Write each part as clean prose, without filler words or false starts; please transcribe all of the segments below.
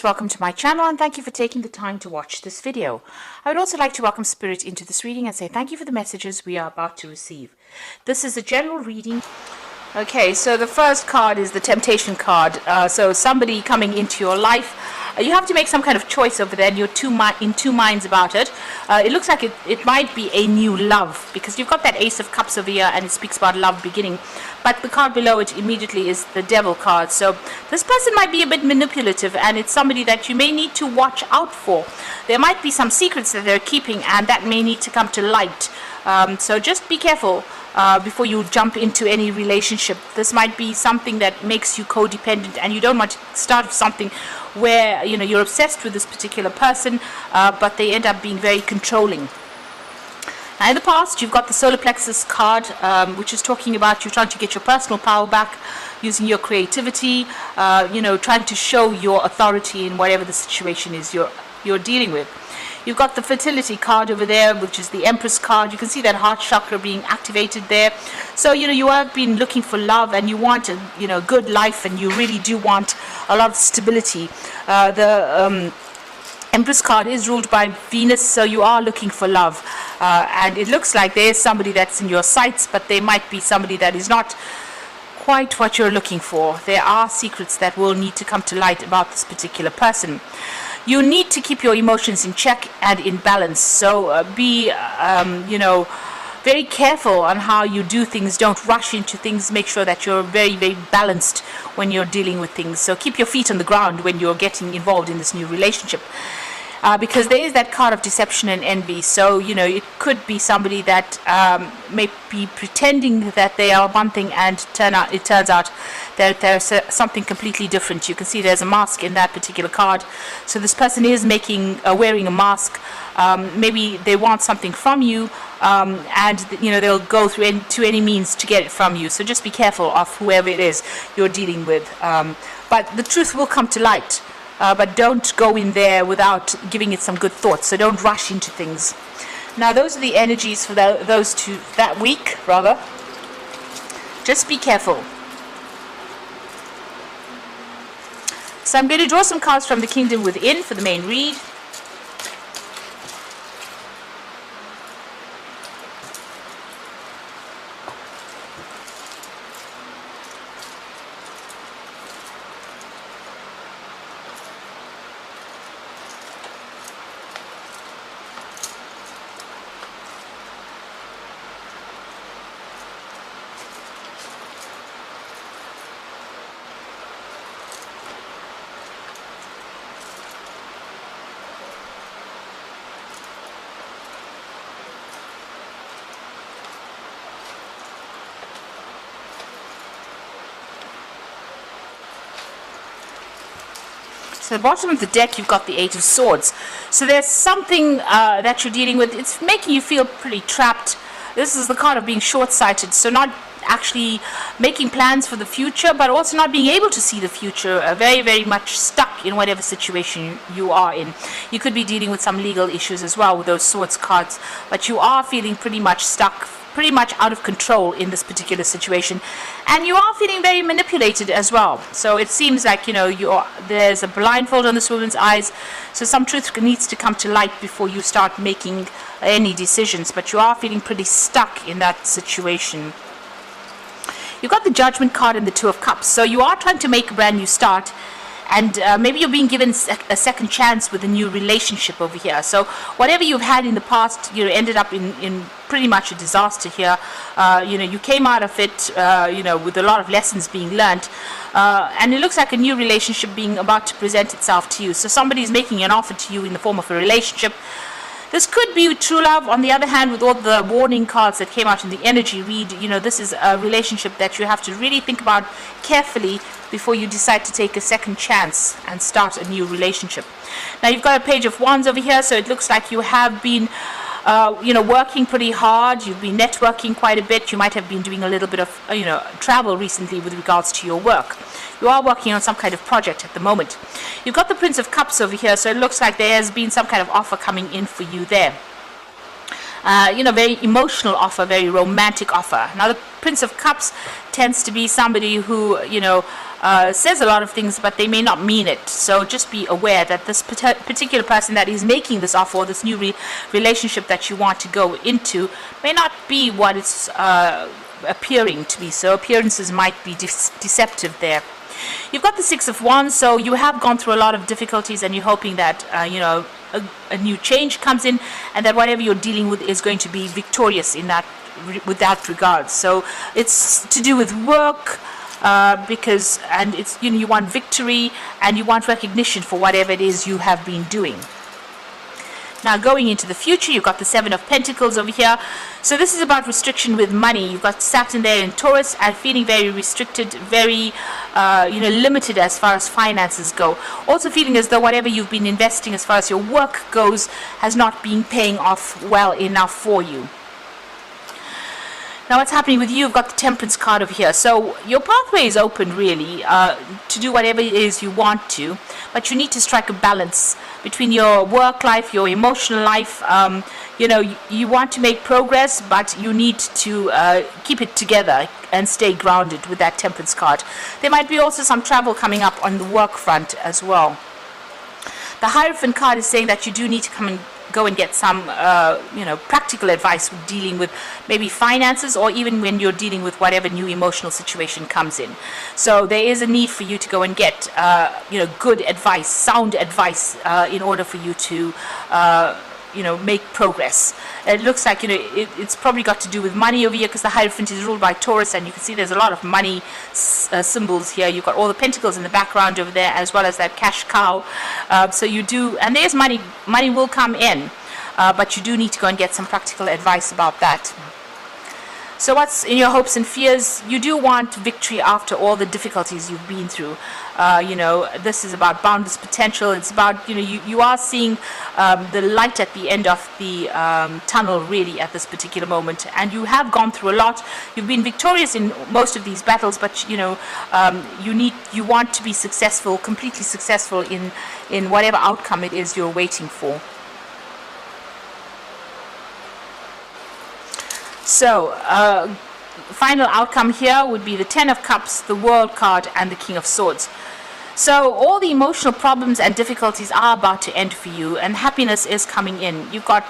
Welcome to my channel and thank you for taking the time to watch this video. I would also like to welcome Spirit into this reading and say thank you for the messages we are about to receive. This is a general reading. Okay, so the first card is the Temptation card. So somebody coming into your life. You have to make some kind of choice over there and you're in two minds about it. It looks like it might be a new love because you've got that Ace of Cups over here and it speaks about love beginning. But the card below it immediately is the Devil card. So this person might be a bit manipulative and it's somebody that you may need to watch out for. There might be some secrets that they're keeping and that may need to come to light. So just be careful before you jump into any relationship. This might be something that makes you codependent and you don't want to start something where you're obsessed with this particular person, but they end up being very controlling. Now in the past you've got the Solar Plexus card, which is talking about you trying to get your personal power back using your creativity, trying to show your authority in whatever the situation is you're dealing with. You've got the Fertility card over there, which is the Empress card. You can see that heart chakra being activated there. So, you have been looking for love and you want a good life and you really do want a lot of stability. The Empress card is ruled by Venus, so you are looking for love. And it looks like there's somebody that's in your sights, but there might be somebody that is not quite what you're looking for. There are secrets that will need to come to light about this particular person. You need to keep your emotions in check and in balance. So be, very careful on how you do things. Don't rush into things. Make sure that you're very, very balanced when you're dealing with things. So keep your feet on the ground when you're getting involved in this new relationship. Because there is that card of deception and envy. So, it could be somebody that may be pretending that they are one thing and it turns out that there's something completely different. You can see there's a mask in that particular card. So this person is wearing a mask. Maybe they want something from you and, they'll go to any means to get it from you. So just be careful of whoever it is you're dealing with. But the truth will come to light. But don't go in there without giving it some good thought. So don't rush into things. Now those are the energies for that week, rather. Just be careful. So I'm going to draw some cards from the Kingdom Within for the main read. So at the bottom of the deck, you've got the Eight of Swords. So there's something that you're dealing with. It's making you feel pretty trapped. This is the card of being short-sighted. So not actually making plans for the future, but also not being able to see the future. Very, very much stuck in whatever situation you are in. You could be dealing with some legal issues as well with those Swords cards. But you are feeling pretty much stuck, pretty much out of control in this particular situation, and you are feeling very manipulated as well. So it seems like there's a blindfold on this woman's eyes, so some truth needs to come to light before you start making any decisions, but you are feeling pretty stuck in that situation. You've got the Judgment card and the Two of Cups, so you are trying to make a brand new start. And maybe you're being given a second chance with a new relationship over here. So whatever you've had in the past, you ended up in pretty much a disaster here. You came out of it, with a lot of lessons being learned. And it looks like a new relationship being about to present itself to you. So somebody is making an offer to you in the form of a relationship. This could be true love. On the other hand, with all the warning cards that came out in the energy read, this is a relationship that you have to really think about carefully before you decide to take a second chance and start a new relationship. Now you've got a Page of Wands over here, so it looks like you have been working pretty hard. You've been networking quite a bit. You might have been doing a little bit of travel recently with regards to your work. You are working on some kind of project at the moment. You've got the Prince of Cups over here, so it looks like there has been some kind of offer coming in for you there. Very emotional offer, very romantic offer. Now the Prince of Cups tends to be somebody who, says a lot of things, but they may not mean it. So just be aware that this particular person that is making this offer, or this new relationship that you want to go into, may not be what it's appearing to be. So appearances might be deceptive there. You've got the Six of Wands, so you have gone through a lot of difficulties, and you're hoping that a new change comes in, and that whatever you're dealing with is going to be victorious in that with that regard. So it's to do with work, because it's you want victory and you want recognition for whatever it is you have been doing. Now going into the future, you've got the Seven of Pentacles over here. So this is about restriction with money. You've got Saturn there in Taurus, and feeling very restricted, very limited as far as finances go. Also feeling as though whatever you've been investing as far as your work goes has not been paying off well enough for you. Now what's happening with you? You've got the Temperance card over here. So your pathway is open really to do whatever it is you want to, but you need to strike a balance between your work life, your emotional life. You want to make progress, but you need to keep it together and stay grounded with that Temperance card. There might be also some travel coming up on the work front as well. The Hierophant card is saying that you do need to go and get some practical advice with dealing with maybe finances, or even when you're dealing with whatever new emotional situation comes in. So there is a need for you to go and get good advice, sound advice, in order for you to make progress. It looks like it's probably got to do with money over here, because the Hierophant is ruled by Taurus, and you can see there's a lot of money symbols here. You've got all the pentacles in the background over there, as well as that cash cow. So you do, and there's money will come in, but you do need to go and get some practical advice about that. So what's in your hopes and fears? You do want victory after all the difficulties you've been through. This is about boundless potential. It's about, you are seeing the light at the end of the tunnel really at this particular moment. And you have gone through a lot. You've been victorious in most of these battles, but you want to be successful, completely successful in whatever outcome it is you're waiting for. So, final outcome here would be the Ten of Cups, the World card, and the King of Swords. So all the emotional problems and difficulties are about to end for you, and happiness is coming in. You've got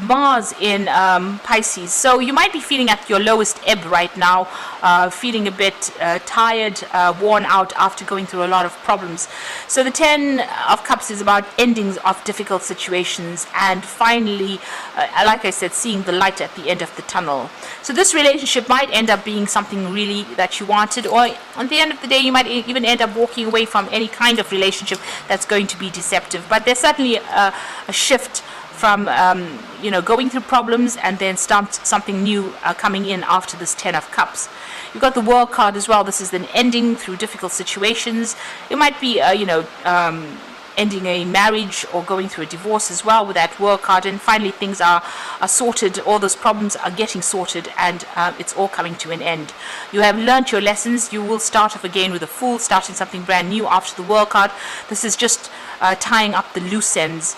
Mars in Pisces, so you might be feeling at your lowest ebb right now, feeling a bit tired, worn out after going through a lot of problems. So the Ten of Cups is about endings of difficult situations, and finally, like I said, seeing the light at the end of the tunnel. So this relationship might end up being something really that you wanted, or at the end of the day you might even end up walking away from any kind of relationship that's going to be deceptive. But there's certainly a shift from going through problems and then something new coming in after this Ten of Cups. You've got the World card as well. This is an ending through difficult situations. It might be ending a marriage or going through a divorce as well with that World card, and finally things are sorted. All those problems are getting sorted, and it's all coming to an end. You have learnt your lessons. You will start off again with a Fool, starting something brand new after the World card. This is just tying up the loose ends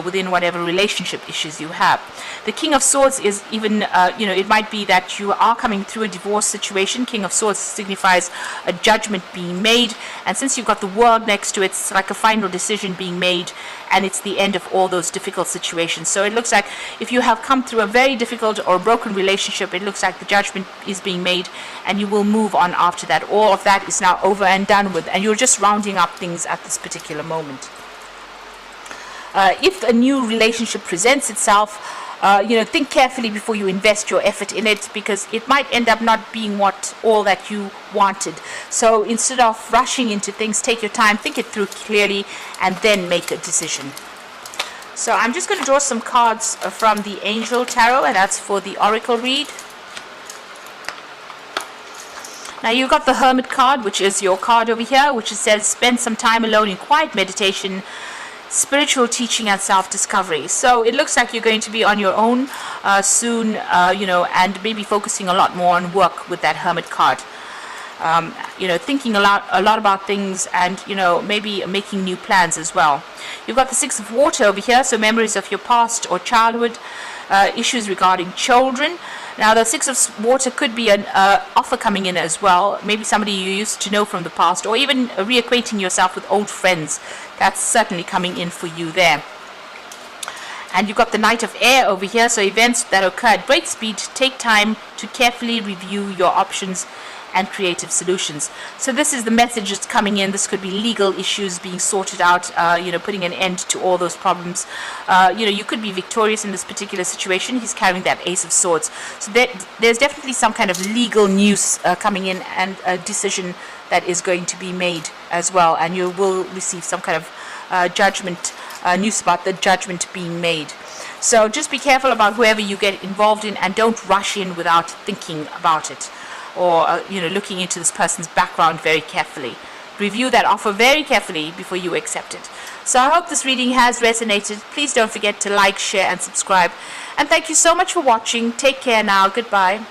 within whatever relationship issues you have. The King of Swords is even, it might be that you are coming through a divorce situation. King of Swords signifies a judgment being made, and since you've got the World next to it, it's like a final decision being made, and it's the end of all those difficult situations. So it looks like if you have come through a very difficult or broken relationship, it looks like the judgment is being made, and you will move on after that. All of that is now over and done with, and you're just rounding up things at this particular moment. If a new relationship presents itself, think carefully before you invest your effort in it, because it might end up not being all that you wanted. So instead of rushing into things, take your time, think it through clearly, and then make a decision. So I'm just going to draw some cards from the Angel Tarot, and that's for the Oracle read. Now you've got the Hermit card, which is your card over here, which says spend some time alone in quiet meditation, spiritual teaching, and self-discovery. So it looks like you're going to be on your own soon, and maybe focusing a lot more on work with that Hermit card. thinking a lot about things, and maybe making new plans as well. You've got the Six of Water over here, so memories of your past or childhood, issues regarding children. Now the Six of Water could be an offer coming in as well, maybe somebody you used to know from the past, or even reacquainting yourself with old friends. That's certainly coming in for you there. And you've got the Knight of Air over here, so events that occur at great speed. Take time to carefully review your options and creative solutions. So this is the message that's coming in. This could be legal issues being sorted out, putting an end to all those problems. You could be victorious in this particular situation. He's carrying that Ace of Swords. So there's definitely some kind of legal news coming in, and a decision that is going to be made as well. And you will receive some kind of judgment, news about the judgment being made. So just be careful about whoever you get involved in, and don't rush in without thinking about it, or looking into this person's background very carefully. Review that offer very carefully before you accept it. So I hope this reading has resonated. Please don't forget to like, share and subscribe. And thank you so much for watching. Take care now. Goodbye.